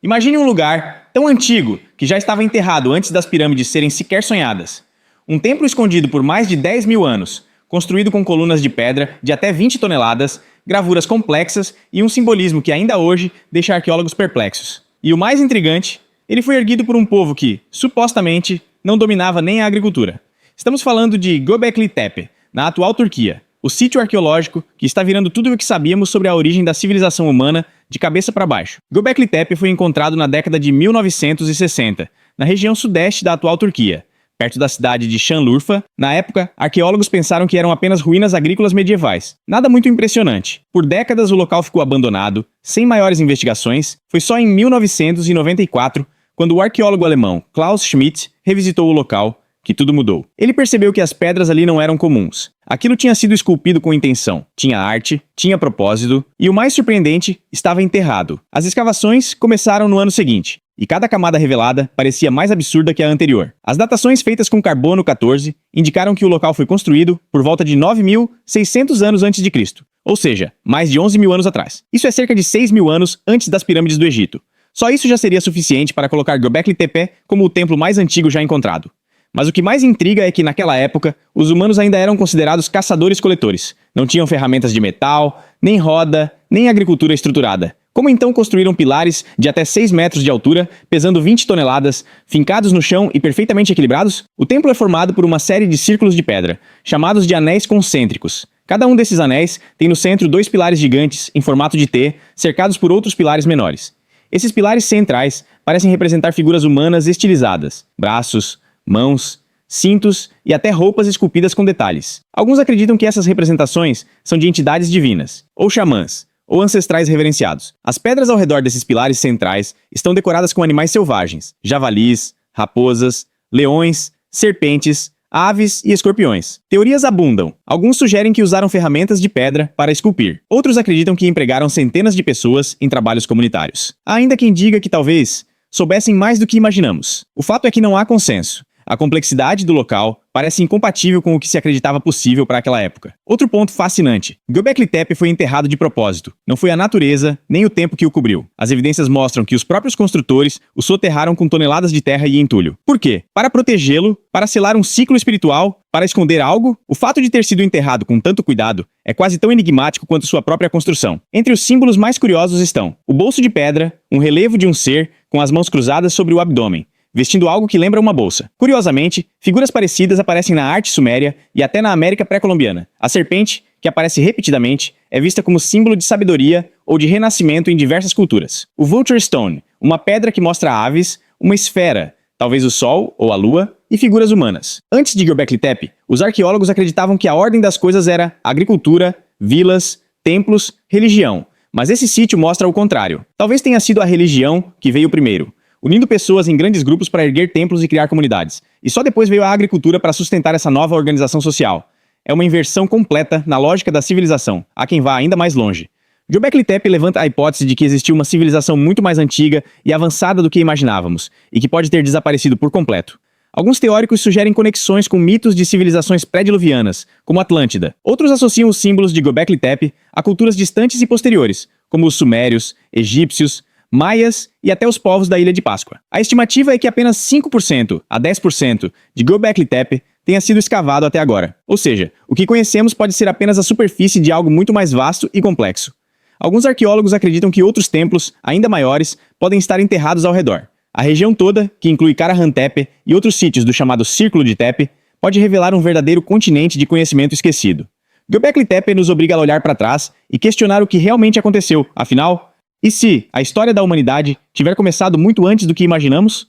Imagine um lugar tão antigo que já estava enterrado antes das pirâmides serem sequer sonhadas. Um templo escondido por mais de 10 mil anos, construído com colunas de pedra de até 20 toneladas, gravuras complexas e um simbolismo que ainda hoje deixa arqueólogos perplexos. E o mais intrigante, ele foi erguido por um povo que, supostamente, não dominava nem a agricultura. Estamos falando de Göbekli Tepe, na atual Turquia, o sítio arqueológico que está virando tudo o que sabíamos sobre a origem da civilização humana de cabeça para baixo. Göbekli Tepe foi encontrado na década de 1960, na região sudeste da atual Turquia, perto da cidade de Şanlıurfa. Na época, arqueólogos pensaram que eram apenas ruínas agrícolas medievais. Nada muito impressionante. Por décadas o local ficou abandonado, sem maiores investigações. Foi só em 1994, quando o arqueólogo alemão Klaus Schmidt revisitou o local, que tudo mudou. Ele percebeu que as pedras ali não eram comuns. Aquilo tinha sido esculpido com intenção. Tinha arte, tinha propósito, e o mais surpreendente, estava enterrado. As escavações começaram no ano seguinte, e cada camada revelada parecia mais absurda que a anterior. As datações feitas com carbono 14 indicaram que o local foi construído por volta de 9.600 anos antes de Cristo, ou seja, mais de 11 mil anos atrás. Isso é cerca de 6 mil anos antes das pirâmides do Egito. Só isso já seria suficiente para colocar Göbekli Tepe como o templo mais antigo já encontrado. Mas o que mais intriga é que, naquela época, os humanos ainda eram considerados caçadores-coletores. Não tinham ferramentas de metal, nem roda, nem agricultura estruturada. Como então construíram pilares de até 6 metros de altura, pesando 20 toneladas, fincados no chão e perfeitamente equilibrados? O templo é formado por uma série de círculos de pedra, chamados de anéis concêntricos. Cada um desses anéis tem no centro 2 pilares gigantes, em formato de T, cercados por outros pilares menores. Esses pilares centrais parecem representar figuras humanas estilizadas, braços, mãos, cintos e até roupas esculpidas com detalhes. Alguns acreditam que essas representações são de entidades divinas, ou xamãs, ou ancestrais reverenciados. As pedras ao redor desses pilares centrais estão decoradas com animais selvagens, javalis, raposas, leões, serpentes, aves e escorpiões. Teorias abundam. Alguns sugerem que usaram ferramentas de pedra para esculpir. Outros acreditam que empregaram centenas de pessoas em trabalhos comunitários. Há ainda quem diga que talvez soubessem mais do que imaginamos. O fato é que não há consenso. A complexidade do local parece incompatível com o que se acreditava possível para aquela época. Outro ponto fascinante. Göbekli Tepe foi enterrado de propósito. Não foi a natureza, nem o tempo que o cobriu. As evidências mostram que os próprios construtores o soterraram com toneladas de terra e entulho. Por quê? Para protegê-lo, para selar um ciclo espiritual, para esconder algo? O fato de ter sido enterrado com tanto cuidado é quase tão enigmático quanto sua própria construção. Entre os símbolos mais curiosos estão o bolso de pedra, um relevo de um ser com as mãos cruzadas sobre o abdômen, vestindo algo que lembra uma bolsa. Curiosamente, figuras parecidas aparecem na arte suméria e até na América pré-colombiana. A serpente, que aparece repetidamente, é vista como símbolo de sabedoria ou de renascimento em diversas culturas. O Vulture Stone, uma pedra que mostra aves, uma esfera, talvez o Sol ou a Lua, e figuras humanas. Antes de Göbekli Tepe, os arqueólogos acreditavam que a ordem das coisas era agricultura, vilas, templos, religião. Mas esse sítio mostra o contrário. Talvez tenha sido a religião que veio primeiro, unindo pessoas em grandes grupos para erguer templos e criar comunidades. E só depois veio a agricultura para sustentar essa nova organização social. É uma inversão completa na lógica da civilização. Há quem vá ainda mais longe. Göbekli Tepe levanta a hipótese de que existiu uma civilização muito mais antiga e avançada do que imaginávamos, e que pode ter desaparecido por completo. Alguns teóricos sugerem conexões com mitos de civilizações pré-diluvianas, como Atlântida. Outros associam os símbolos de Göbekli Tepe a culturas distantes e posteriores, como os sumérios, egípcios, maias e até os povos da Ilha de Páscoa. A estimativa é que apenas 5% a 10% de Göbekli Tepe tenha sido escavado até agora. Ou seja, o que conhecemos pode ser apenas a superfície de algo muito mais vasto e complexo. Alguns arqueólogos acreditam que outros templos, ainda maiores, podem estar enterrados ao redor. A região toda, que inclui Karahan Tepe e outros sítios do chamado Círculo de Tepe, pode revelar um verdadeiro continente de conhecimento esquecido. Göbekli Tepe nos obriga a olhar para trás e questionar o que realmente aconteceu. Afinal, e se a história da humanidade tiver começado muito antes do que imaginamos?